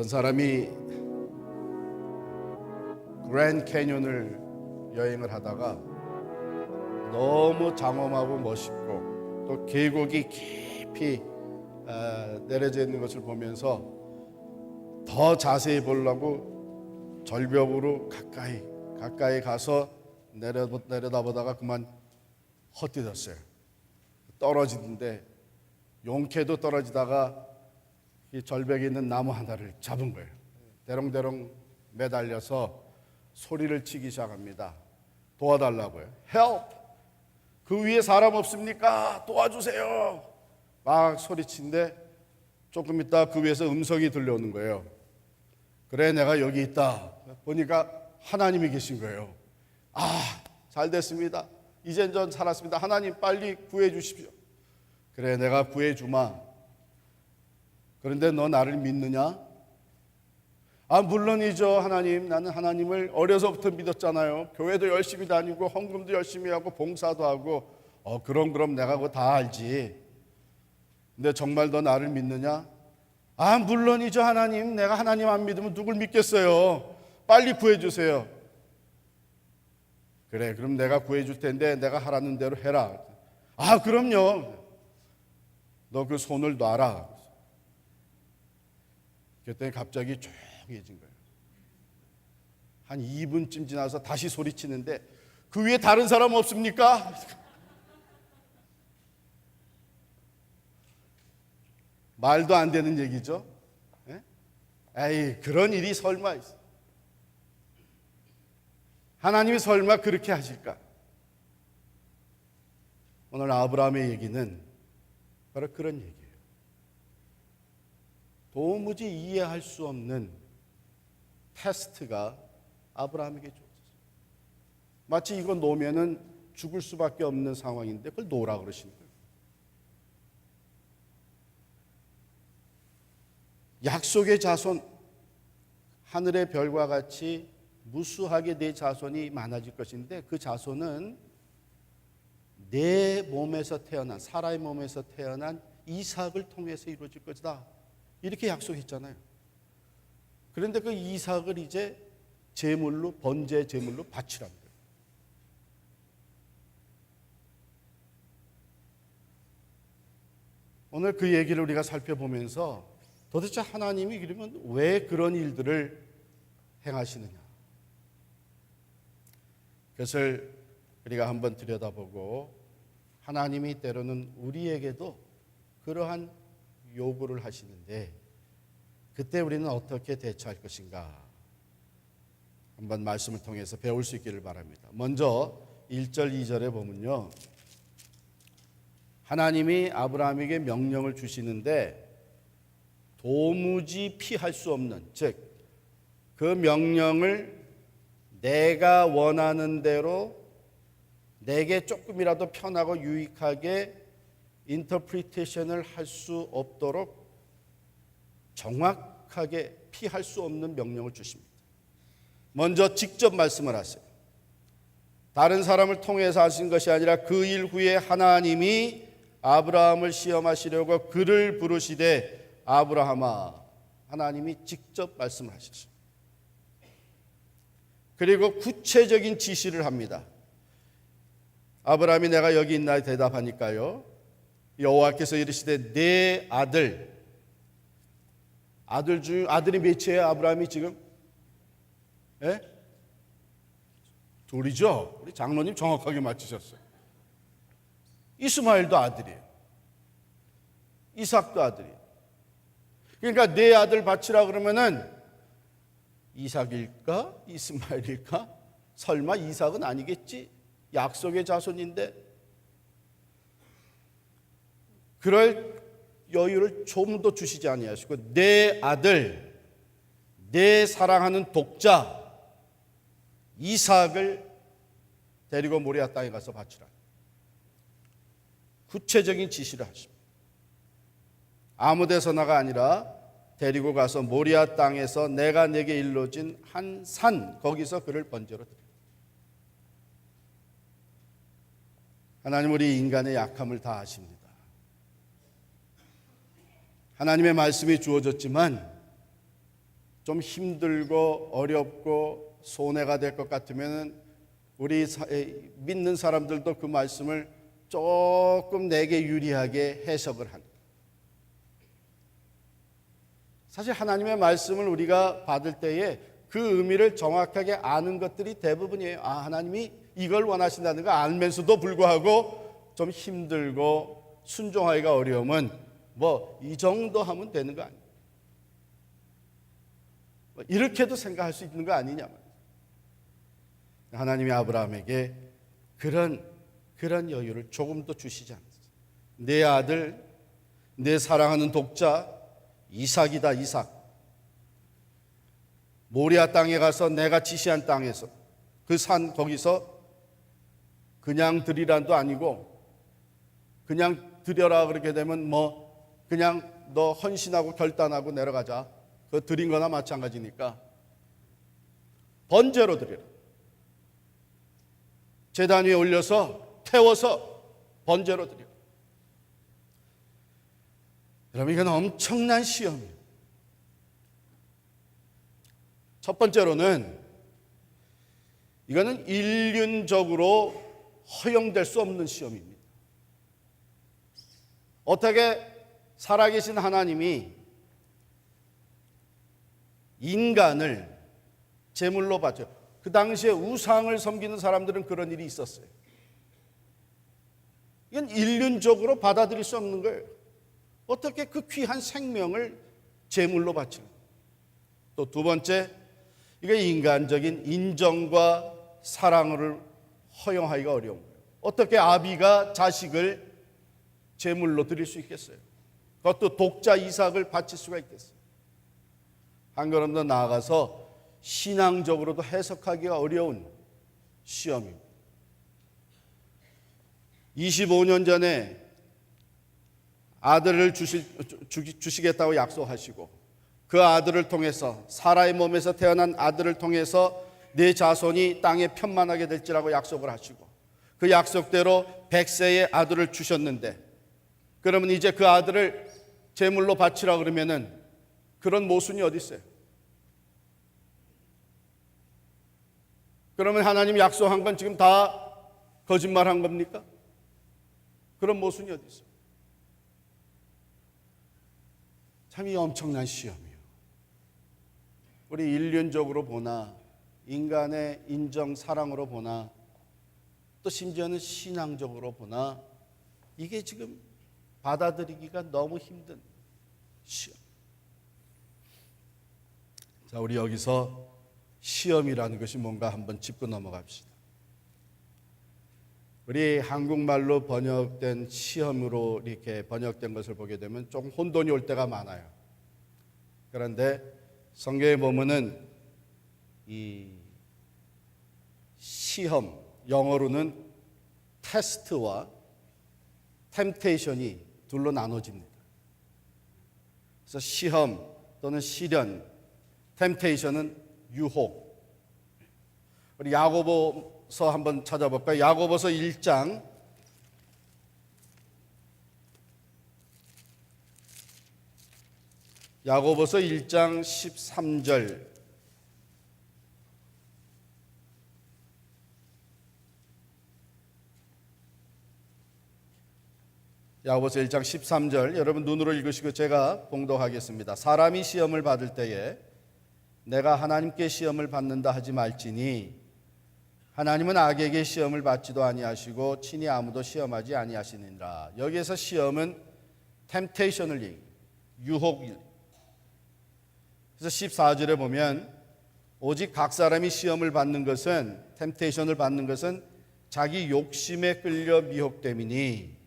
어떤 사람이 그랜드 캐니언을 여행을 하다가 너무 장엄하고 멋있고 또 계곡이 깊이 내려져 있는 것을 보면서 더 자세히 보려고 절벽으로 가까이 가서 내려다보다가 그만 헛디뎠어요. 떨어지는데 용케도 떨어지다가 이 절벽에 있는 나무 하나를 잡은 거예요. 대롱대롱 매달려서 소리를 치기 시작합니다. 도와달라고요. Help! 그 위에 사람 없습니까? 도와주세요! 막 소리치는데 조금 있다 그 위에서 음성이 들려오는 거예요. 그래, 내가 여기 있다. 보니까 하나님이 계신 거예요. 잘 됐습니다. 이젠 전 살았습니다. 하나님 빨리 구해 주십시오. 그래, 내가 구해 주마. 그런데 너 나를 믿느냐? 물론이죠, 하나님. 나는 하나님을 어려서부터 믿었잖아요. 교회도 열심히 다니고 헌금도 열심히 하고 봉사도 하고. 그럼 내가 그거 다 알지. 근데 정말 너 나를 믿느냐? 물론이죠, 하나님. 내가 하나님 안 믿으면 누굴 믿겠어요. 빨리 구해 주세요. 그래, 그럼 내가 구해 줄 텐데 내가 하라는 대로 해라. 그럼요. 너 그 손을 놔라. 그랬더니 갑자기 조용해진 거예요. 한 2분쯤 지나서 다시 소리치는데 그 위에 다른 사람 없습니까? 말도 안 되는 얘기죠. 에이, 그런 일이 설마 있어. 하나님이 설마 그렇게 하실까? 오늘 아브라함의 얘기는 바로 그런 얘기예요. 도무지 이해할 수 없는 테스트가 아브라함에게 주어졌어요. 마치 이거 놓으면은 죽을 수밖에 없는 상황인데 그걸 놓으라 그러시는 거예요. 약속의 자손, 하늘의 별과 같이 무수하게 내 자손이 많아질 것인데 그 자손은 내 몸에서 태어난, 사라의 몸에서 태어난 이삭을 통해서 이루어질 것이다. 이렇게 약속했잖아요. 그런데 그 이삭을 이제 제물로, 번제 제물로 바치라는 거예요. 오늘 그 얘기를 우리가 살펴보면서 도대체 하나님이 그러면 왜 그런 일들을 행하시느냐? 그것을 우리가 한번 들여다보고 하나님이 때로는 우리에게도 그러한 요구를 하시는데 그때 우리는 어떻게 대처할 것인가? 한번 말씀을 통해서 배울 수 있기를 바랍니다. 먼저 1절, 2절에 보면요. 하나님이 아브라함에게 명령을 주시는데 도무지 피할 수 없는, 즉 그 명령을 내가 원하는 대로 내게 조금이라도 편하고 유익하게 인터프리테이션을 할 수 없도록 정확하게 피할 수 없는 명령을 주십니다. 먼저 직접 말씀을 하세요. 다른 사람을 통해서 하신 것이 아니라 그 일 후에 하나님이 아브라함을 시험하시려고 그를 부르시되 아브라함아, 하나님이 직접 말씀을 하셨어요. 그리고 구체적인 지시를 합니다. 아브라함이 내가 여기 있나 대답하니까요. 여호와께서 이르시되 내 아들이 몇이에요? 아브라함이 지금? 둘이죠. 우리 장로님 정확하게 맞추셨어요. 이스마엘도 아들이에요. 이삭도 아들이에요. 그러니까 내 아들 바치라 그러면은 이삭일까? 이스마엘일까? 설마 이삭은 아니겠지? 약속의 자손인데. 그럴 여유를 좀 더 주시지 아니하시고 내 아들, 내 사랑하는 독자 이삭을 데리고 모리아 땅에 가서 바치라. 구체적인 지시를 하십니다. 아무 데서나가 아니라 데리고 가서 모리아 땅에서 내가 내게 일러진 한 산, 거기서 그를 번제로 드립니다. 하나님, 우리 인간의 약함을 다 아십니다. 하나님의 말씀이 주어졌지만 좀 힘들고 어렵고 손해가 될 것 같으면 우리 믿는 사람들도 그 말씀을 조금 내게 유리하게 해석을 하는. 사실 하나님의 말씀을 우리가 받을 때에 그 의미를 정확하게 아는 것들이 대부분이에요. 하나님이 이걸 원하신다는 거 알면서도 불구하고 좀 힘들고 순종하기가 어려우면 이 정도 하면 되는 거 아니에요. 이렇게도 생각할 수 있는 거 아니냐 말이에요. 하나님이 아브라함에게 그런 여유를 조금 더 주시지 않았어요. 내 아들, 내 사랑하는 독자 이삭이다. 이삭. 모리아 땅에 가서 내가 지시한 땅에서 그 산 거기서 그냥 드리란도 아니고 그냥 드려라 그렇게 되면 그냥 너 헌신하고 결단하고 내려가자. 그 드린 거나 마찬가지니까 번제로 드리라. 제단 위에 올려서 태워서 번제로 드리라. 여러분, 이건 엄청난 시험이에요. 첫 번째로는 이거는 인륜적으로 허용될 수 없는 시험입니다. 어떻게 살아계신 하나님이 인간을 제물로 바쳐, 그 당시에 우상을 섬기는 사람들은 그런 일이 있었어요. 이건 인륜적으로 받아들일 수 없는 거예요. 어떻게 그 귀한 생명을 제물로 바치는 거예요. 또 두 번째, 이게 인간적인 인정과 사랑을 허용하기가 어려운 거예요. 어떻게 아비가 자식을 제물로 드릴 수 있겠어요? 그것도 독자 이삭을 바칠 수가 있겠어요? 한 걸음 더 나아가서 신앙적으로도 해석하기가 어려운 시험입니다. 25년 전에 아들을 주시겠다고 약속하시고 그 아들을 통해서, 사라의 몸에서 태어난 아들을 통해서 내 자손이 땅에 편만하게 될지라고 약속을 하시고 그 약속대로 100세의 아들을 주셨는데, 그러면 이제 그 아들을 제물로 바치라 그러면은 그런 모순이 어디 있어요? 그러면 하나님 약속한 건 지금 다 거짓말한 겁니까? 그런 모순이 어디 있어요? 참 이 엄청난 시험이에요. 우리 인륜적으로 보나 인간의 인정 사랑으로 보나 또 심지어는 신앙적으로 보나 이게 지금 받아들이기가 너무 힘든 시험. 자, 우리 여기서 시험이라는 것이 뭔가 한번 짚고 넘어갑시다. 우리 한국말로 번역된 시험으로 이렇게 번역된 것을 보게 되면 좀 혼돈이 올 때가 많아요. 그런데 성경에 보면은 이 시험, 영어로는 테스트와 템테이션이 둘로 나눠집니다. 그래서 시험 또는 시련, 템테이션은 유혹. 우리 야고보서 한번 찾아볼까요? 야고보서 1장 13절. 야고보서 1장 13절, 여러분 눈으로 읽으시고 제가 봉독하겠습니다. 사람이 시험을 받을 때에 내가 하나님께 시험을 받는다 하지 말지니 하나님은 악에게 시험을 받지도 아니하시고 친히 아무도 시험하지 아니하시느니라. 여기에서 시험은 템테이션을 얘기해요. 유혹. 그래서 14절에 보면 오직 각 사람이 시험을 받는 것은, 템테이션을 받는 것은 자기 욕심에 끌려 미혹됨이니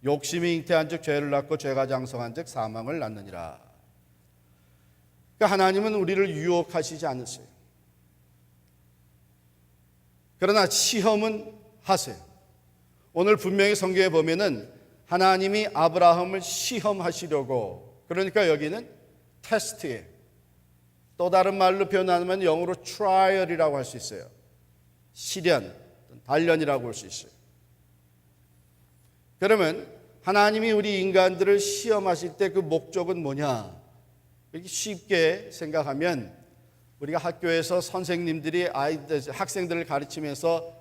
욕심이 잉태한 즉 죄를 낳고 죄가 장성한 즉 사망을 낳느니라. 그러니까 하나님은 우리를 유혹하시지 않으세요. 그러나 시험은 하세요. 오늘 분명히 성경에 보면은 하나님이 아브라함을 시험하시려고, 그러니까 여기는 테스트예요. 또 다른 말로 표현하면 영어로 trial이라고 할 수 있어요. 시련, 단련이라고 할 수 있어요. 그러면 하나님이 우리 인간들을 시험하실 때 그 목적은 뭐냐? 이렇게 쉽게 생각하면 우리가 학교에서 선생님들이 학생들을 가르치면서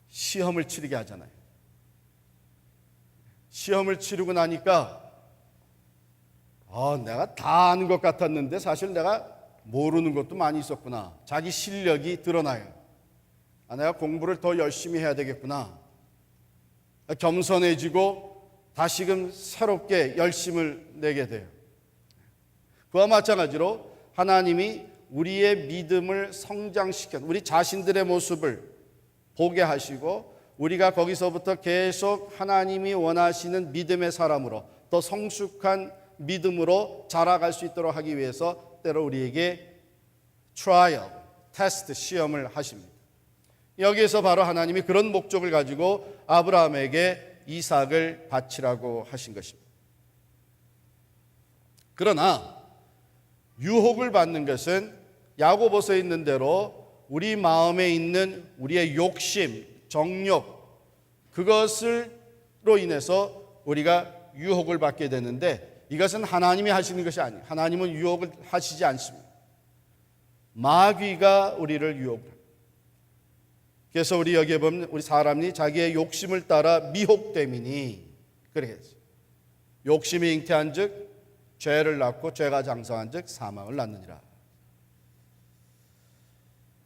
시험을 치르게 하잖아요. 시험을 치르고 나니까 내가 다 아는 것 같았는데 사실 내가 모르는 것도 많이 있었구나. 자기 실력이 드러나요. 내가 공부를 더 열심히 해야 되겠구나. 겸손해지고 다시금 새롭게 열심을 내게 돼요. 그와 마찬가지로 하나님이 우리의 믿음을 성장시켜 우리 자신들의 모습을 보게 하시고 우리가 거기서부터 계속 하나님이 원하시는 믿음의 사람으로 더 성숙한 믿음으로 자라갈 수 있도록 하기 위해서 때로 우리에게 트라이얼, 테스트, 시험을 하십니다. 여기에서 바로 하나님이 그런 목적을 가지고 아브라함에게 이삭을 바치라고 하신 것입니다. 그러나 유혹을 받는 것은 야고보서에 있는 대로 우리 마음에 있는 우리의 욕심, 정욕, 그것으로 인해서 우리가 유혹을 받게 되는데 이것은 하나님이 하시는 것이 아니에요. 하나님은 유혹을 하시지 않습니다. 마귀가 우리를 유혹합니다. 그래서 우리 여기에 보면 우리 사람이 자기의 욕심을 따라 미혹됨이니 그렇게 했어요. 욕심이 잉태한 즉 죄를 낳고 죄가 장성한 즉 사망을 낳느니라.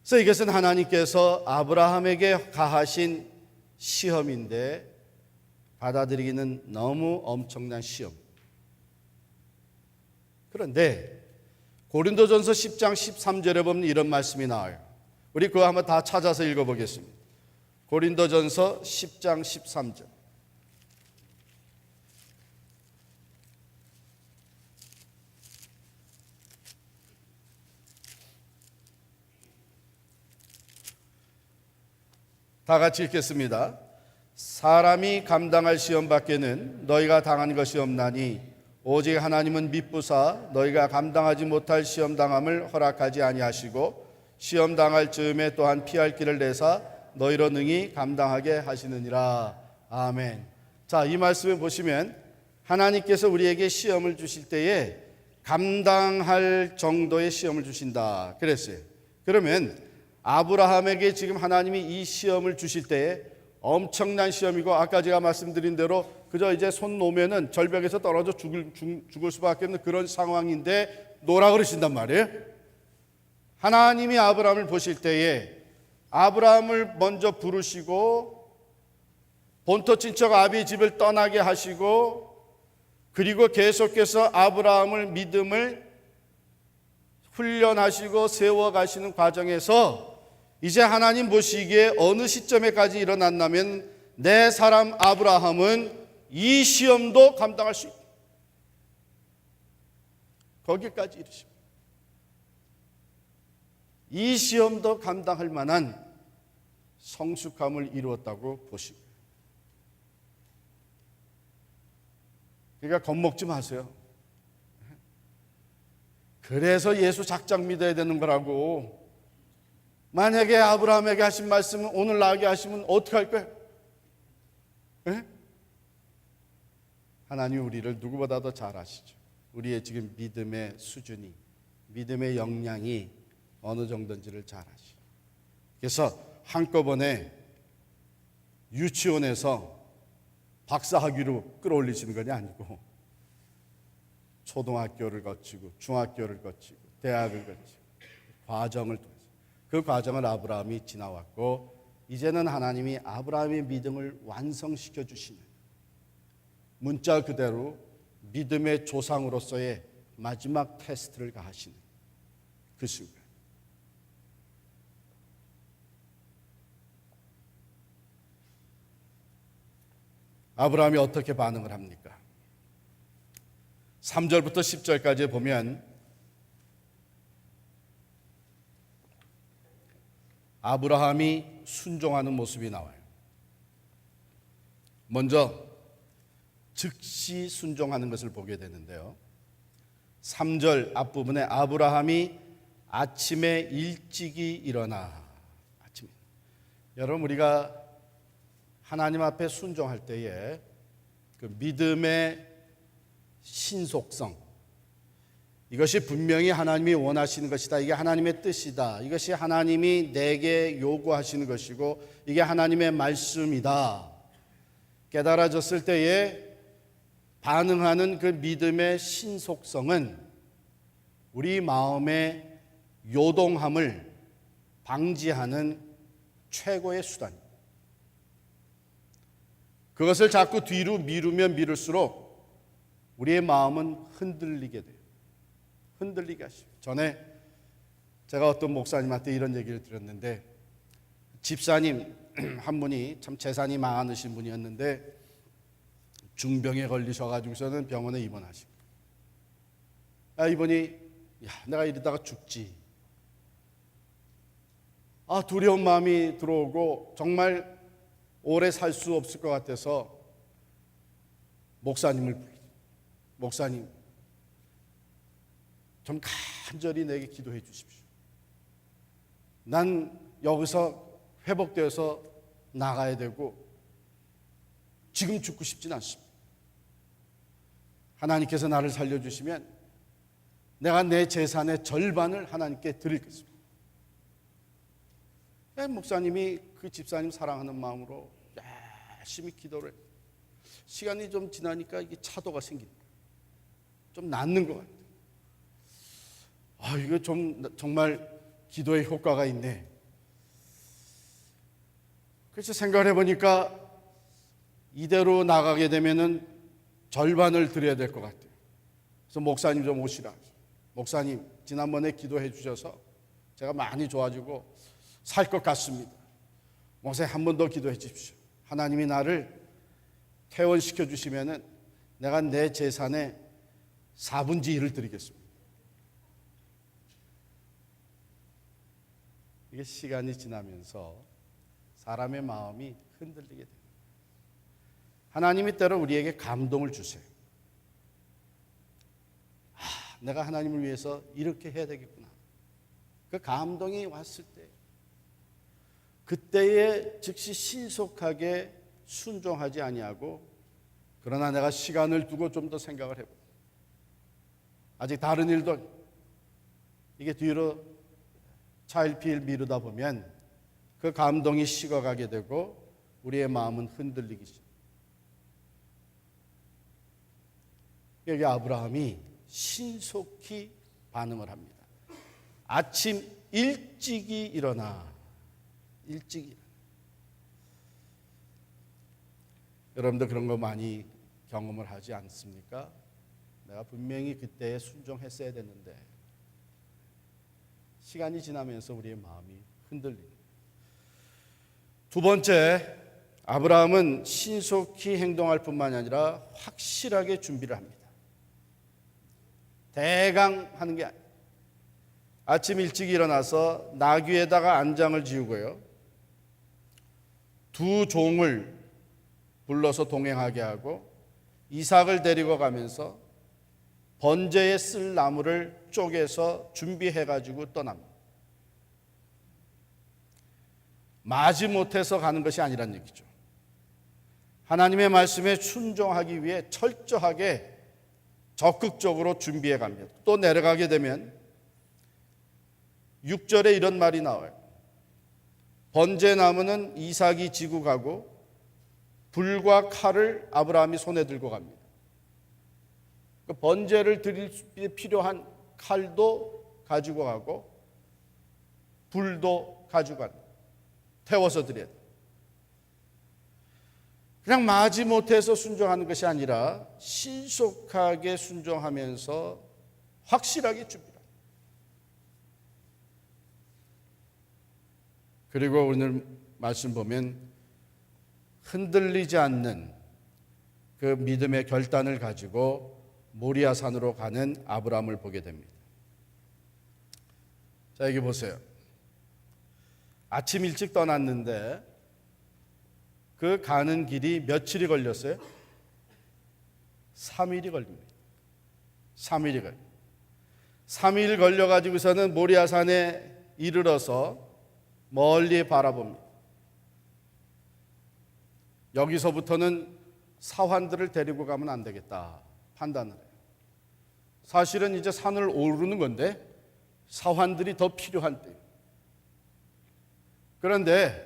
그래서 이것은 하나님께서 아브라함에게 가하신 시험인데 받아들이기는 너무 엄청난 시험. 그런데 고린도전서 10장 13절에 보면 이런 말씀이 나와요. 우리 그거 한번 다 찾아서 읽어보겠습니다. 고린도전서 10장 13절. 다 같이 읽겠습니다. 사람이 감당할 시험 밖에는 너희가 당한 것이 없나니 오직 하나님은 미쁘사 너희가 감당하지 못할 시험 당함을 허락하지 아니하시고 시험 당할 즈음에 또한 피할 길을 내사 너희로 능히 감당하게 하시느니라. 아멘. 자, 이 말씀을 보시면 하나님께서 우리에게 시험을 주실 때에 감당할 정도의 시험을 주신다 그랬어요. 그러면 아브라함에게 지금 하나님이 이 시험을 주실 때에 엄청난 시험이고 아까 제가 말씀드린 대로 그저 이제 손 놓으면은 절벽에서 떨어져 죽을 수밖에 없는 그런 상황인데 놓으라 그러신단 말이에요. 하나님이 아브라함을 보실 때에 아브라함을 먼저 부르시고 본토 친척 아비 집을 떠나게 하시고 그리고 계속해서 아브라함을 믿음을 훈련하시고 세워가시는 과정에서 이제 하나님 보시기에 어느 시점에까지 일어났냐면 내 사람 아브라함은 이 시험도 감당할 수 있다. 거기까지 이르십니다. 이 시험도 감당할 만한 성숙함을 이루었다고 보시고 그러니까 겁먹지 마세요. 그래서 예수 작작 믿어야 되는 거라고. 만약에 아브라함에게 하신 말씀은 오늘 나에게 하시면 어떻게 할 거예요? 네? 하나님 우리를 누구보다도 잘 아시죠. 우리의 지금 믿음의 수준이, 믿음의 역량이 어느 정도인지를 잘 아시죠. 그래서 한꺼번에 유치원에서 박사학위로 끌어올리시는 것이 아니고 초등학교를 거치고 중학교를 거치고 대학을 거치고 과정을 통해서 그 과정을 아브라함이 지나왔고 이제는 하나님이 아브라함의 믿음을 완성시켜 주시는 문자 그대로 믿음의 조상으로서의 마지막 테스트를 가하시는 그 순간 아브라함이 어떻게 반응을 합니까? 3절부터 10절까지 보면 아브라함이 순종하는 모습이 나와요. 먼저 즉시 순종하는 것을 보게 되는데요. 3절 앞부분에 아브라함이 아침에 일찍이 일어나 여러분 우리가 하나님 앞에 순종할 때에 그 믿음의 신속성 이것이 분명히 하나님이 원하시는 것이다. 이게 하나님의 뜻이다. 이것이 하나님이 내게 요구하시는 것이고 이게 하나님의 말씀이다. 깨달아졌을 때에 반응하는 그 믿음의 신속성은 우리 마음의 요동함을 방지하는 최고의 수단입니다. 그것을 자꾸 뒤로 미루면 미룰수록 우리의 마음은 흔들리게 돼요. 흔들리게 하시죠. 전에 제가 어떤 목사님한테 이런 얘기를 들었는데 집사님 한 분이 참 재산이 많으신 분이었는데 중병에 걸리셔가지고서는 병원에 입원하시고 이분이 내가 이러다가 죽지. 두려운 마음이 들어오고 정말 오래 살 수 없을 것 같아서 목사님을 부르죠. 목사님, 좀 간절히 내게 기도해 주십시오. 난 여기서 회복되어서 나가야 되고 지금 죽고 싶진 않습니다. 하나님께서 나를 살려주시면 내가 내 재산의 절반을 하나님께 드리겠습니다. 목사님이 그 집사님 사랑하는 마음으로 열심히 기도를 해요. 시간이 좀 지나니까 이게 차도가 생깁니다. 좀 낫는 것 같아요. 이거 좀 정말 기도의 효과가 있네. 그래서 생각을 해보니까 이대로 나가게 되면은 절반을 드려야 될 것 같아요. 그래서 목사님 좀 오시라. 목사님, 지난번에 기도해 주셔서 제가 많이 좋아지고 살 것 같습니다. 목사님 한 번 더 기도해 주십시오. 하나님이 나를 퇴원시켜 주시면은 내가 내 재산의 4분의 1을 드리겠습니다. 이게 시간이 지나면서 사람의 마음이 흔들리게 됩니다. 하나님이 때로 우리에게 감동을 주세요. 내가 하나님을 위해서 이렇게 해야 되겠구나. 그 감동이 왔을 때 그때에 즉시 신속하게 순종하지 아니하고 그러나 내가 시간을 두고 좀 더 생각을 해보고 아직 다른 일도 이게 뒤로 차일피일 미루다 보면 그 감동이 식어가게 되고 우리의 마음은 흔들리기 시작합니다. 여기 아브라함이 신속히 반응을 합니다. 아침 일찍이 일어나. 여러분도 그런 거 많이 경험을 하지 않습니까? 내가 분명히 그때에 순종했어야 됐는데 시간이 지나면서 우리의 마음이 흔들립니다. 두 번째, 아브라함은 신속히 행동할 뿐만 아니라 확실하게 준비를 합니다. 대강 하는 게 아니에요. 아침 일찍 일어나서 나귀에다가 안장을 지우고요. 두 종을 불러서 동행하게 하고 이삭을 데리고 가면서 번제에 쓸 나무를 쪼개서 준비해가지고 떠납니다. 마지못해서 가는 것이 아니란 얘기죠. 하나님의 말씀에 순종하기 위해 철저하게 적극적으로 준비해 갑니다. 또 내려가게 되면 6절에 이런 말이 나와요. 번제 나무는 이삭이 지고 가고 불과 칼을 아브라함이 손에 들고 갑니다. 그 번제를 드릴 때 필요한 칼도 가지고 가고 불도 가지고 갑니다. 태워서 드려야 돼요. 그냥 마지못해서 순종하는 것이 아니라 신속하게 순종하면서 확실하게 준비합니다. 그리고 오늘 말씀 보면 흔들리지 않는 그 믿음의 결단을 가지고 모리아 산으로 가는 아브라함을 보게 됩니다. 자, 여기 보세요. 아침 일찍 떠났는데 그 가는 길이 며칠이 걸렸어요? 3일이 걸립니다. 3일이 걸려요. 3일 걸려가지고서는 모리아산에 이르러서 멀리 바라봅니다. 여기서부터는 사환들을 데리고 가면 안 되겠다 판단을 해요. 사실은 이제 산을 오르는 건데 사환들이 더 필요한 때. 그런데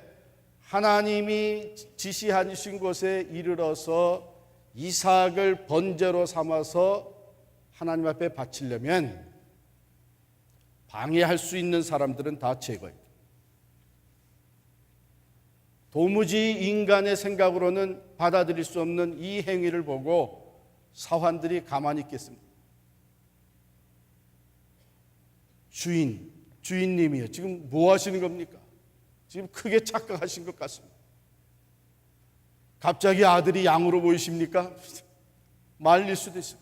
하나님이 지시하신 곳에 이르러서 이삭을 번제로 삼아서 하나님 앞에 바치려면 방해할 수 있는 사람들은 다 제거해야 돼요. 도무지 인간의 생각으로는 받아들일 수 없는 이 행위를 보고 사환들이 가만히 있겠습니다. 주인님이요. 지금 뭐 하시는 겁니까? 지금 크게 착각하신 것 같습니다. 갑자기 아들이 양으로 보이십니까? 말릴 수도 있어요.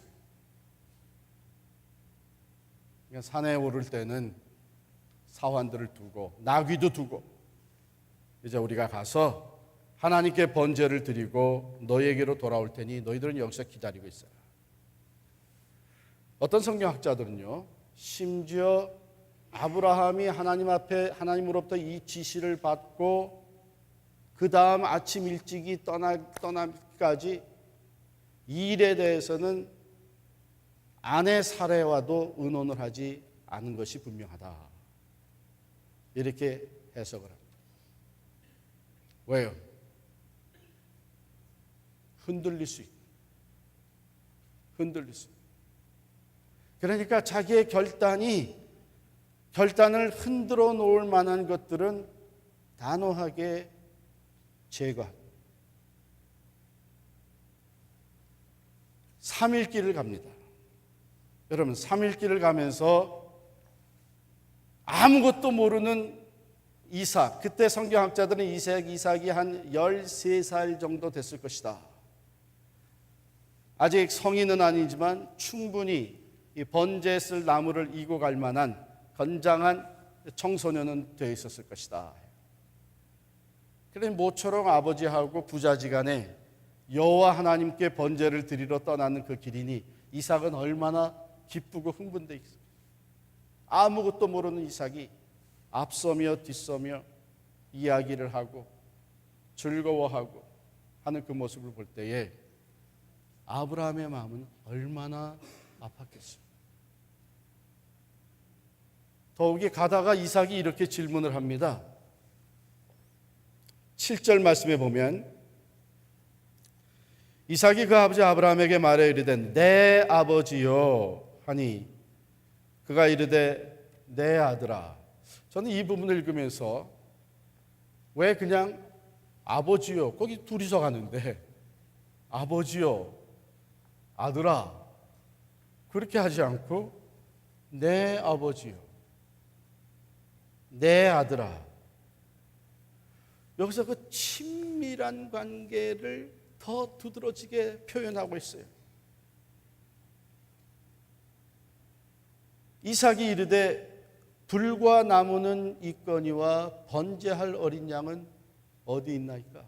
그러니까 산에 오를 때는 사환들을 두고 나귀도 두고 이제 우리가 가서 하나님께 번제를 드리고 너희에게로 돌아올 테니 너희들은 여기서 기다리고 있어라. 어떤 성경학자들은요, 심지어 아브라함이 하나님 앞에 하나님으로부터 이 지시를 받고 그 다음 아침 일찍이 떠나기까지 이 일에 대해서는 아내 사례와도 의논을 하지 않은 것이 분명하다. 이렇게 해석을 합니다. 왜요? 흔들릴 수 있고. 그러니까 자기의 결단을 흔들어 놓을 만한 것들은 단호하게 제거하고 3일길을 갑니다. 여러분 3일길을 가면서 아무것도 모르는 이삭, 그때 성경학자들은 이삭이 한 13살 정도 됐을 것이다. 아직 성인은 아니지만 충분히 이 번제에 쓸 나무를 이고 갈 만한 건장한 청소년은 되어 있었을 것이다. 그래 모처럼 아버지하고 부자지간에 여호와 하나님께 번제를 드리러 떠나는 그 길이니 이삭은 얼마나 기쁘고 흥분되어 있어요. 아무것도 모르는 이삭이 앞서며 뒤서며 이야기를 하고 즐거워하고 하는 그 모습을 볼 때에 아브라함의 마음은 얼마나 아팠겠어요. 더욱이 가다가 이삭이 이렇게 질문을 합니다. 7절 말씀에 보면 이삭이 그 아버지 아브라함에게 말해 이르되 내 아버지요 하니 그가 이르되 내 아들아. 저는 이 부분을 읽으면서 왜 그냥 아버지요, 거기 둘이서 가는데 아버지요, 아들아 그렇게 하지 않고 내 아버지요, 내 아들아. 여기서 그 친밀한 관계를 더 두드러지게 표현하고 있어요. 이삭이 이르되 불과 나무는 있거니와 번제할 어린 양은 어디 있나이까?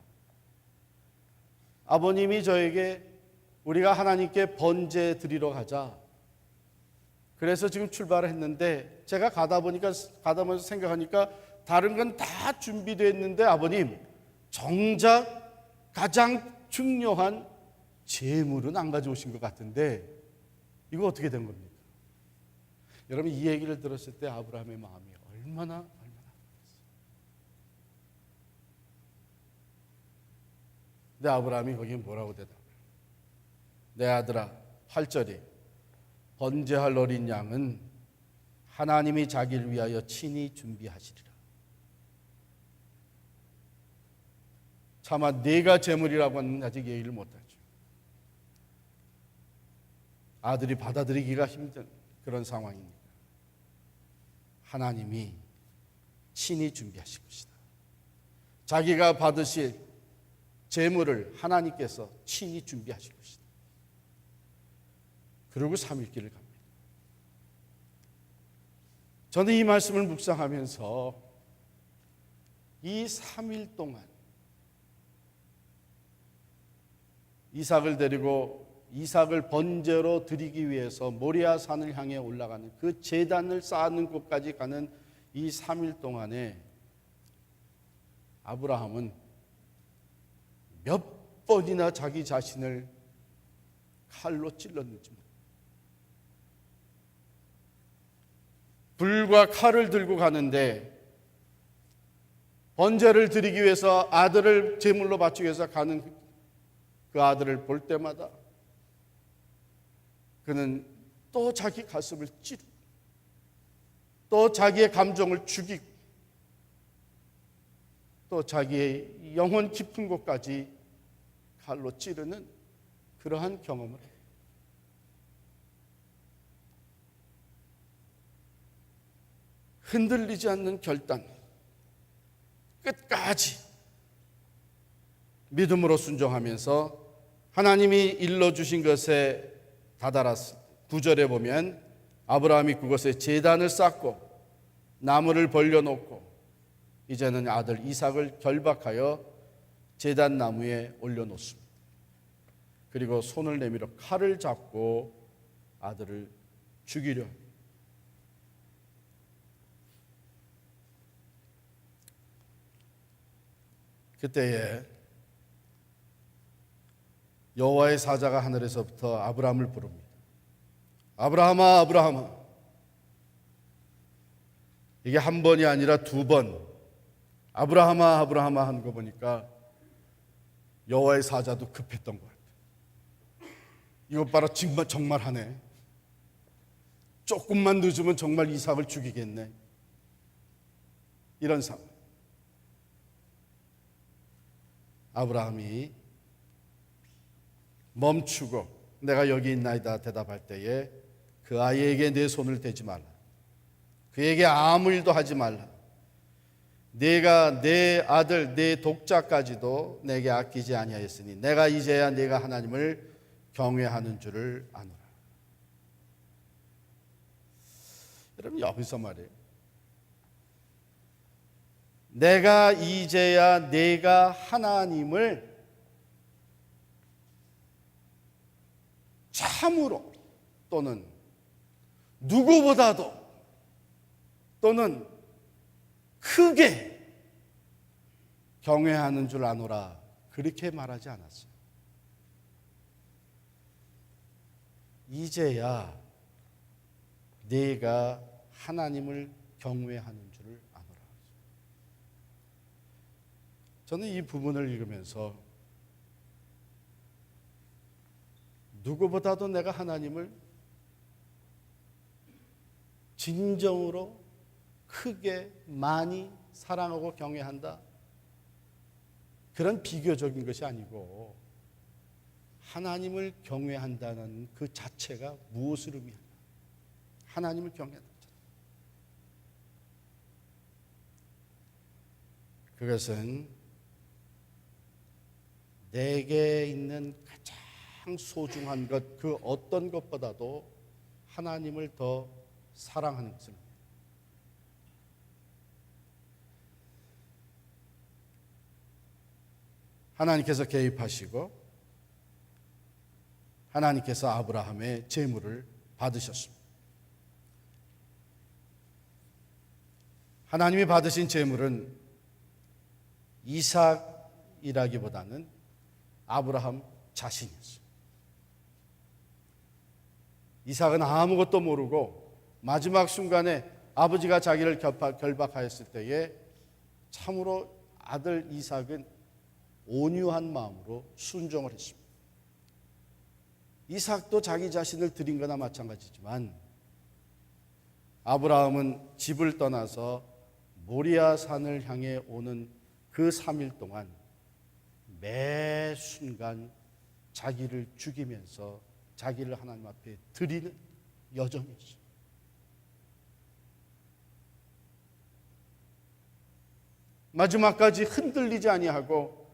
아버님이 저에게 우리가 하나님께 번제 드리러 가자. 그래서 지금 출발을 했는데 제가 가다 보면서 생각하니까 다른 건 다 준비되어 있는데 아버님 정작 가장 중요한 재물은 안 가져오신 것 같은데 이거 어떻게 된 겁니까? 여러분 이 얘기를 들었을 때 아브라함의 마음이 얼마나 아팠어요. 근데 아브라함이 거기에 뭐라고 대답해요? 내 아들아 8절에 번제할 어린 양은 하나님이 자기를 위하여 친히 준비하시리라. 차마 내가 제물이라고 하는 아직 얘기를 못하죠. 아들이 받아들이기가 힘든 그런 상황입니다. 하나님이 친히 준비하실 것이다. 자기가 받으실 제물을 하나님께서 친히 준비하실 것이다. 그리고 3일 길을 갑니다. 저는 이 말씀을 묵상하면서 이 3일 동안 이삭을 데리고 이삭을 번제로 드리기 위해서 모리아 산을 향해 올라가는 그 제단을 쌓는 곳까지 가는 이 3일 동안에 아브라함은 몇 번이나 자기 자신을 칼로 찔렀는지 불과 칼을 들고 가는데 번제를 드리기 위해서 아들을 제물로 바치기 위해서 가는 그 아들을 볼 때마다 그는 또 자기 가슴을 찌르고 또 자기의 감정을 죽이고 또 자기의 영혼 깊은 곳까지 칼로 찌르는 그러한 경험을 해요. 흔들리지 않는 결단, 끝까지 믿음으로 순종하면서 하나님이 일러주신 것에 다다랐습니다. 9절에 보면 아브라함이 그곳에 제단을 쌓고 나무를 벌려놓고 이제는 아들 이삭을 결박하여 제단 나무에 올려놓습니다. 그리고 손을 내밀어 칼을 잡고 아들을 죽이려 합니다. 그때에 여호와의 사자가 하늘에서부터 아브라함을 부릅니다. 아브라함아, 아브라함아. 이게 한 번이 아니라 두 번 아브라함아, 아브라함아 하는 거 보니까 여호와의 사자도 급했던 것 같아요. 이것 봐라, 정말 하네. 조금만 늦으면 정말 이삭을 죽이겠네. 이런 상황. 아브라함이 멈추고 내가 여기 있나이다 대답할 때에 그 아이에게 내 손을 대지 말라. 그에게 아무 일도 하지 말라. 내가 내 아들 내 독자까지도 내게 아끼지 아니하였으니 내가 이제야 내가 하나님을 경외하는 줄을 아노라. 여러분, 여기서 말이에요, 내가 이제야 내가 하나님을 참으로 또는 누구보다도 또는 크게 경외하는 줄 아노라, 그렇게 말하지 않았어요. 이제야 내가 하나님을 경외하는 줄을 아노라. 저는 이 부분을 읽으면서 누구보다도 내가 하나님을 진정으로 크게 많이 사랑하고 경외한다, 그런 비교적인 것이 아니고 하나님을 경외한다는 그 자체가 무엇을 의미하냐. 하나님을 경외한다. 그것은 내게 있는 가장 소중한 것, 그 어떤 것보다도 하나님을 더 사랑하는 것을. 하나님께서 개입하시고 하나님께서 아브라함의 제물을 받으셨습니다. 하나님이 받으신 제물은 이삭이라기보다는 아브라함 자신이었어요. 이삭은 아무것도 모르고 마지막 순간에 아버지가 자기를 결박하였을 때에 참으로 아들 이삭은 온유한 마음으로 순종을 했습니다. 이삭도 자기 자신을 드린 거나 마찬가지지만 아브라함은 집을 떠나서 모리아 산을 향해 오는 그 3일 동안 매 순간 자기를 죽이면서 자기를 하나님 앞에 드리는 여정이었어요. 마지막까지 흔들리지 아니하고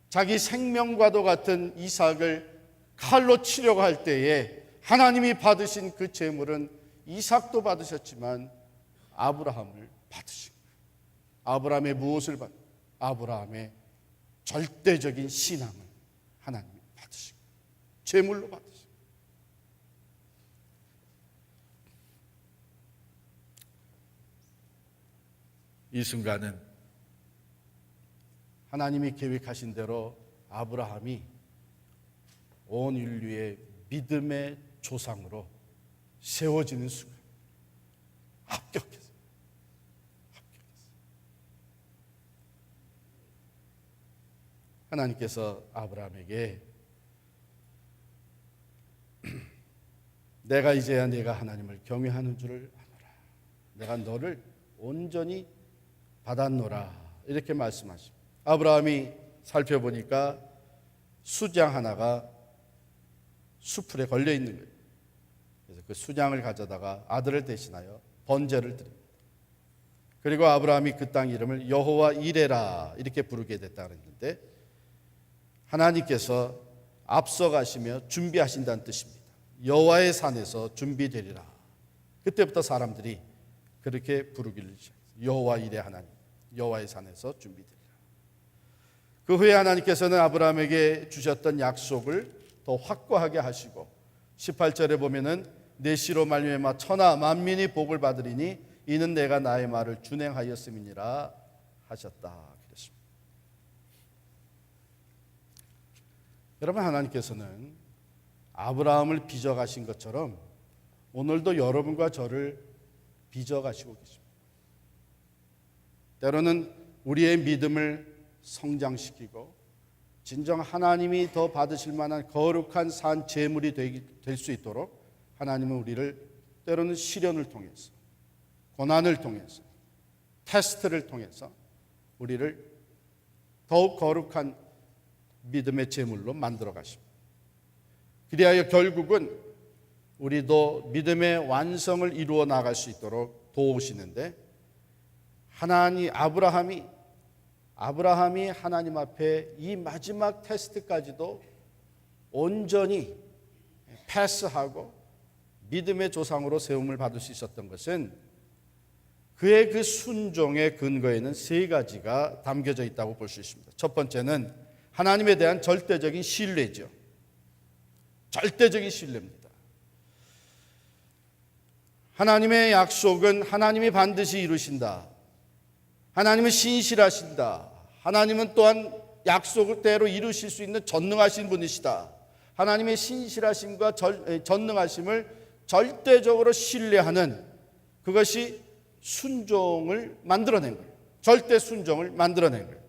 자기 생명과도 같은 이삭을 칼로 치려고 할 때에 하나님이 받으신 그 제물은 이삭도 받으셨지만 아브라함을 받으신 거예요. 아브라함의 무엇을 받? 아브라함의 절대적인 신앙을 하나님이 받으신 거예요. 제물로 받으신 거예요. 이 순간은 하나님이 계획하신 대로 아브라함이 온 인류의 믿음의 조상으로 세워지는 순간, 합격했어요. 하나님께서 아브라함에게 내가 이제야 네가 하나님을 경외하는 줄을 아노라. 내가 너를 온전히 받았노라. 이렇게 말씀하십니다. 아브라함이 살펴보니까 수장 하나가 수풀에 걸려 있는 거예요. 그래서 그 수장을 가져다가 아들을 대신하여 번제를 드립니다. 그리고 아브라함이 그 땅 이름을 여호와 이레라 이렇게 부르게 됐다 그랬는데, 하나님께서 앞서가시며 준비하신다는 뜻입니다. 여호와의 산에서 준비되리라. 그때부터 사람들이 그렇게 부르기를 시작했어요. 여호와 이레 하나님, 여호와의 산에서 준비되리라. 그 후에 하나님께서는 아브라함에게 주셨던 약속을 더 확고하게 하시고 18절에 보면은 내 씨로 말미암아 천하 만민이 복을 받으리니 이는 내가 나의 말을 준행하였음이니라 하셨다. 그랬습니다. 여러분, 하나님께서는 아브라함을 빚어가신 것처럼 오늘도 여러분과 저를 빚어가시고 계십니다. 때로는 우리의 믿음을 성장시키고 진정 하나님이 더 받으실 만한 거룩한 산 제물이 될 수 있도록 하나님은 우리를 때로는 시련을 통해서, 고난을 통해서, 테스트를 통해서 우리를 더욱 거룩한 믿음의 제물로 만들어 가십니다. 그리하여 결국은 우리도 믿음의 완성을 이루어 나갈 수 있도록 도우시는데, 아브라함이 하나님 앞에 이 마지막 테스트까지도 온전히 패스하고 믿음의 조상으로 세움을 받을 수 있었던 것은 그의 그 순종의 근거에는 세 가지가 담겨져 있다고 볼 수 있습니다. 첫 번째는 하나님에 대한 절대적인 신뢰죠. 절대적인 신뢰입니다. 하나님의 약속은 하나님이 반드시 이루신다. 하나님은 신실하신다. 하나님은 또한 약속대로 이루실 수 있는 전능하신 분이시다. 하나님의 신실하심과 전능하심을 절대적으로 신뢰하는, 그것이 순종을 만들어낸 거예요. 절대 순종을 만들어낸 거예요.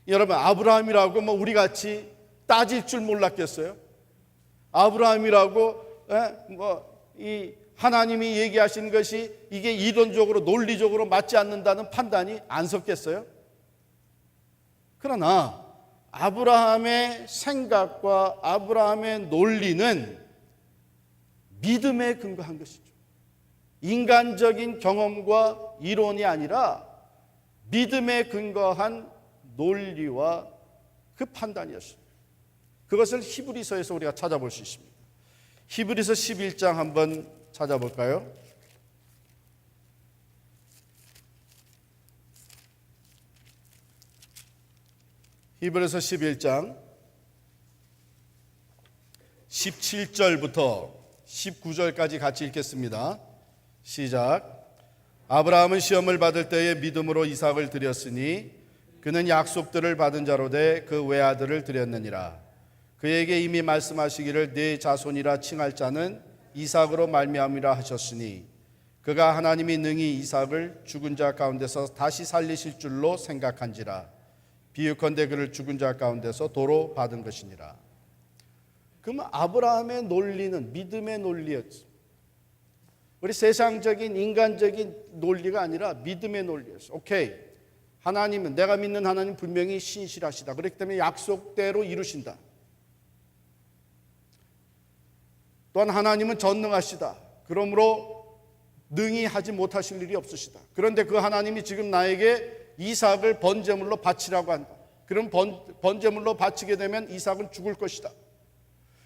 여러분, 아브라함이라고 우리 같이 따질 줄 몰랐겠어요? 아브라함이라고 이 하나님이 얘기하신 것이 이게 이론적으로 논리적으로 맞지 않는다는 판단이 안 섰겠어요? 그러나 아브라함의 생각과 아브라함의 논리는 믿음에 근거한 것이죠. 인간적인 경험과 이론이 아니라 믿음에 근거한 논리와 그 판단이었습니다. 그것을 히브리서에서 우리가 찾아볼 수 있습니다. 히브리서 11장 한번 찾아볼까요? 히브리서 11장 17절부터 19절까지 같이 읽겠습니다. 시작. 아브라함은 시험을 받을 때에 믿음으로 이삭을 드렸으니 그는 약속들을 받은 자로 돼 그 외아들을 드렸느니라. 그에게 이미 말씀하시기를 네 자손이라 칭할 자는 이삭으로 말미암이라 하셨으니 그가 하나님이 능히 이삭을 죽은 자 가운데서 다시 살리실 줄로 생각한지라. 비유컨대 그를 죽은 자 가운데서 도로 받은 것이니라. 그러면 아브라함의 논리는 믿음의 논리였죠. 우리 세상적인 인간적인 논리가 아니라 믿음의 논리였어요. 오케이, 하나님은, 내가 믿는 하나님 분명히 신실하시다. 그렇기 때문에 약속대로 이루신다. 또한 하나님은 전능하시다. 그러므로 능히 하지 못하실 일이 없으시다. 그런데 그 하나님이 지금 나에게 이삭을 번제물로 바치라고 한다. 그럼 번제물로 바치게 되면 이삭은 죽을 것이다.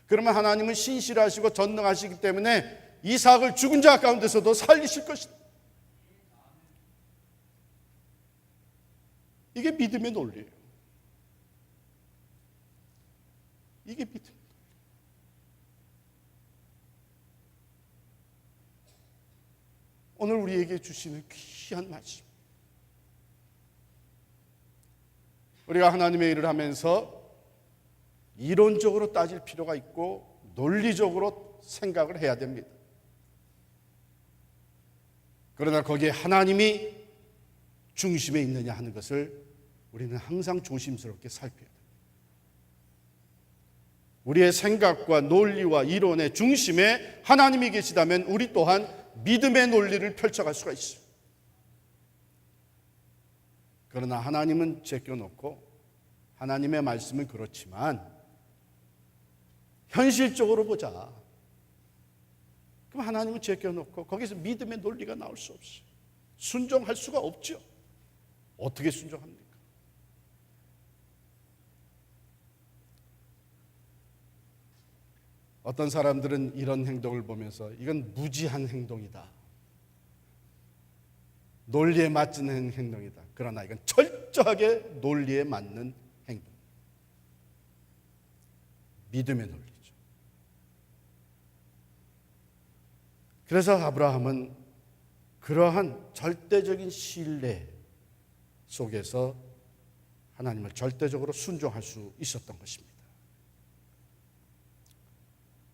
그러면 하나님은 신실하시고 전능하시기 때문에 이삭을 죽은 자 가운데서도 살리실 것이다. 이게 믿음의 논리예요. 이게 믿음. 오늘 우리에게 주시는 귀한 말씀. 우리가 하나님의 일을 하면서 이론적으로 따질 필요가 있고 논리적으로 생각을 해야 됩니다. 그러나 거기에 하나님이 중심에 있느냐 하는 것을 우리는 항상 조심스럽게 살펴야 돼요. 우리의 생각과 논리와 이론의 중심에 하나님이 계시다면 우리 또한 믿음의 논리를 펼쳐갈 수가 있어요. 그러나 하나님은 제껴놓고 하나님의 말씀은 그렇지만 현실적으로 보자. 그럼 하나님은 제껴놓고 거기서 믿음의 논리가 나올 수 없어요. 순종할 수가 없죠. 어떻게 순종합니까? 어떤 사람들은 이런 행동을 보면서 이건 무지한 행동이다. 논리에 맞는 행동이다. 그러나 이건 철저하게 논리에 맞는 행동. 믿음의 논리죠. 그래서 아브라함은 그러한 절대적인 신뢰 속에서 하나님을 절대적으로 순종할 수 있었던 것입니다.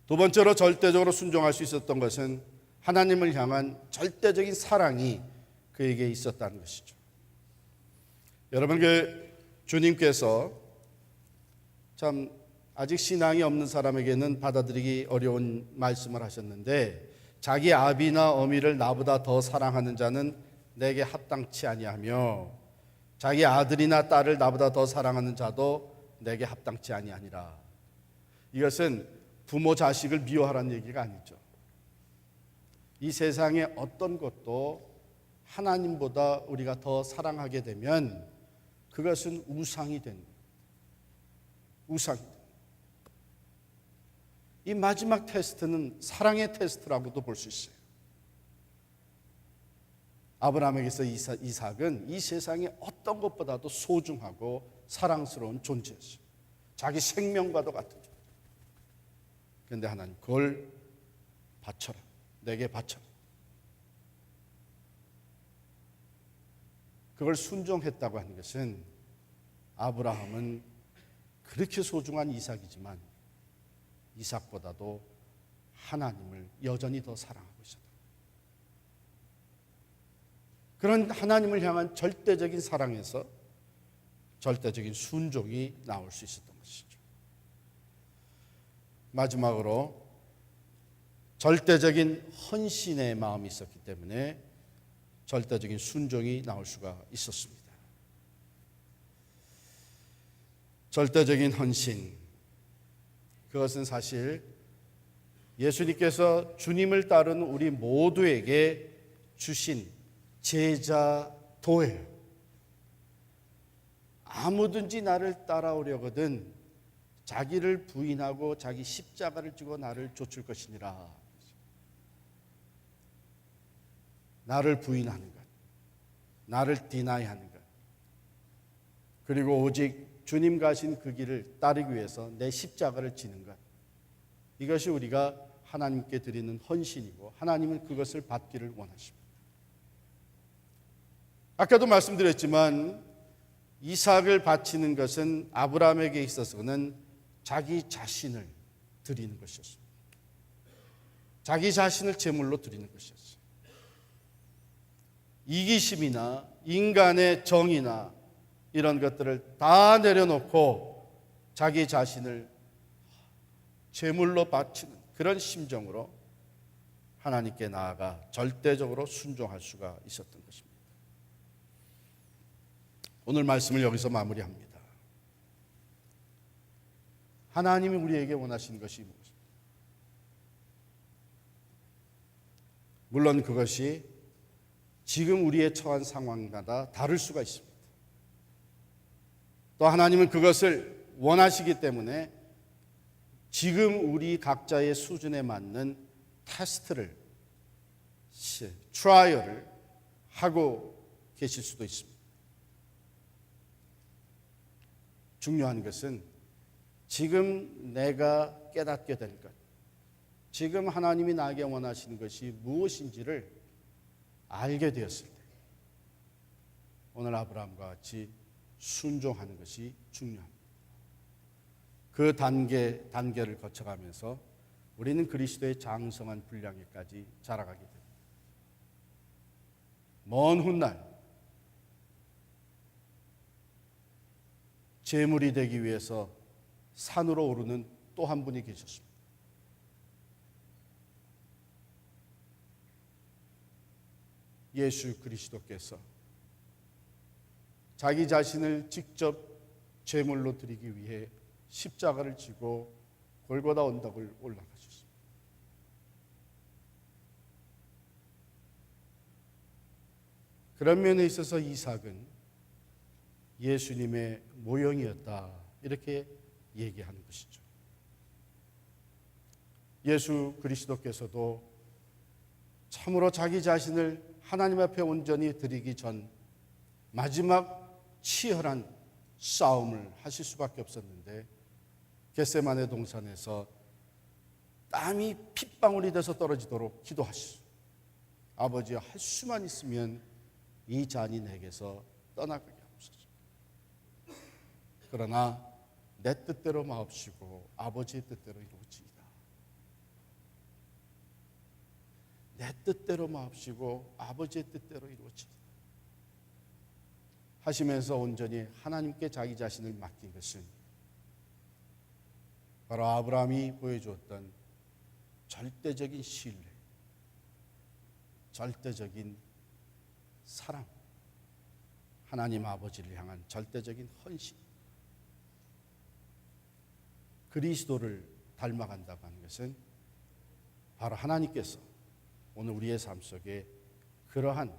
두 번째로 절대적으로 순종할 수 있었던 것은 하나님을 향한 절대적인 사랑이 그에게 있었다는 것이죠. 여러분, 주님께서 참 아직 신앙이 없는 사람에게는 받아들이기 어려운 말씀을 하셨는데, 자기 아비나 어미를 나보다 더 사랑하는 자는 내게 합당치 아니하며 자기 아들이나 딸을 나보다 더 사랑하는 자도 내게 합당치 아니하니라. 이것은 부모 자식을 미워하라는 얘기가 아니죠. 이 세상에 어떤 것도 하나님보다 우리가 더 사랑하게 되면 그것은 우상이 되는 거예요. 우상이. 이 마지막 테스트는 사랑의 테스트라고도 볼 수 있어요. 아브라함에게서 이삭은 이 세상의 어떤 것보다도 소중하고 사랑스러운 존재였어요. 자기 생명과도 같은 존재. 그런데 하나님, 그걸 바쳐라. 내게 바쳐라. 그걸 순종했다고 하는 것은 아브라함은 그렇게 소중한 이삭이지만 이삭보다도 하나님을 여전히 더 사랑하고 있었다. 그런 하나님을 향한 절대적인 사랑에서 절대적인 순종이 나올 수 있었던 것이죠. 마지막으로 절대적인 헌신의 마음이 있었기 때문에 절대적인 순종이 나올 수가 있었습니다. 절대적인 헌신, 그것은 사실 예수님께서 주님을 따르는 우리 모두에게 주신 제자도예요. 아무든지 나를 따라오려거든 자기를 부인하고 자기 십자가를 지고 나를 좇을 것이니라. 나를 부인하는 것, 나를 디나이하는 것, 그리고 오직 주님 가신 그 길을 따르기 위해서 내 십자가를 지는 것, 이것이 우리가 하나님께 드리는 헌신이고 하나님은 그것을 받기를 원하십니다. 아까도 말씀드렸지만 이삭을 바치는 것은 아브라함에게 있어서는 자기 자신을 드리는 것이었습니다. 자기 자신을 제물로 드리는 것이었어요. 이기심이나 인간의 정의나 이런 것들을 다 내려놓고 자기 자신을 제물로 바치는 그런 심정으로 하나님께 나아가 절대적으로 순종할 수가 있었던 것입니다. 오늘 말씀을 여기서 마무리합니다. 하나님이 우리에게 원하시는 것이 무엇입니까? 물론 그것이 지금 우리의 처한 상황마다 다를 수가 있습니다. 또 하나님은 그것을 원하시기 때문에 지금 우리 각자의 수준에 맞는 테스트를, 트라이얼을 하고 계실 수도 있습니다. 중요한 것은 지금 내가 깨닫게 될 것, 지금 하나님이 나에게 원하시는 것이 무엇인지를 알게 되었을 때 오늘 아브라함과 같이 순종하는 것이 중요합니다. 그 단계를 거쳐가면서 우리는 그리스도의 장성한 분량에까지 자라가게 됩니다. 먼 훗날 제물이 되기 위해서 산으로 오르는 또 한 분이 계셨습니다. 예수 그리스도께서 자기 자신을 직접 제물로 드리기 위해 십자가를 지고 골고다 언덕을 올라가셨습니다. 그런 면에 있어서 이삭은 예수님의 모형이었다, 이렇게 얘기하는 것이죠. 예수 그리스도께서도 참으로 자기 자신을 하나님 앞에 온전히 드리기 전 마지막 치열한 싸움을 하실 수밖에 없었는데, 겟세마네 동산에서 땀이 핏방울이 돼서 떨어지도록 기도하시오. 아버지여, 할 수만 있으면 이 잔이 내게서 떠나가게 하옵소서. 그러나 내 뜻대로 마옵시고 아버지의 뜻대로 이루어지이다. 내 뜻대로 마옵시고 아버지의 뜻대로 이루어지이다 하시면서 온전히 하나님께 자기 자신을 맡긴 것은 바로 아브라함이 보여주었던 절대적인 신뢰, 절대적인 사랑, 하나님 아버지를 향한 절대적인 헌신, 그리스도를 닮아간다고 하는 것은 바로 하나님께서 오늘 우리의 삶 속에 그러한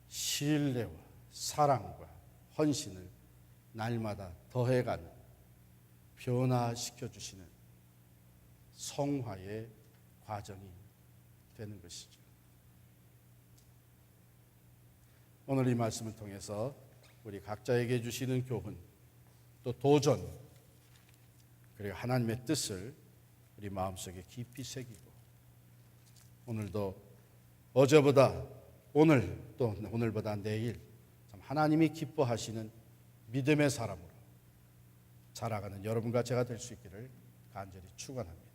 신뢰와 사랑과 헌신을 날마다 더해가는, 변화시켜 주시는 성화의 과정이 되는 것이죠. 오늘 이 말씀을 통해서 우리 각자에게 주시는 교훈, 또 도전, 그리고 하나님의 뜻을 우리 마음속에 깊이 새기고, 오늘도 어제보다 오늘, 또 오늘보다 내일 참 하나님이 기뻐하시는 믿음의 사람으로 자라가는 여러분과 제가 될 수 있기를 간절히 축원합니다.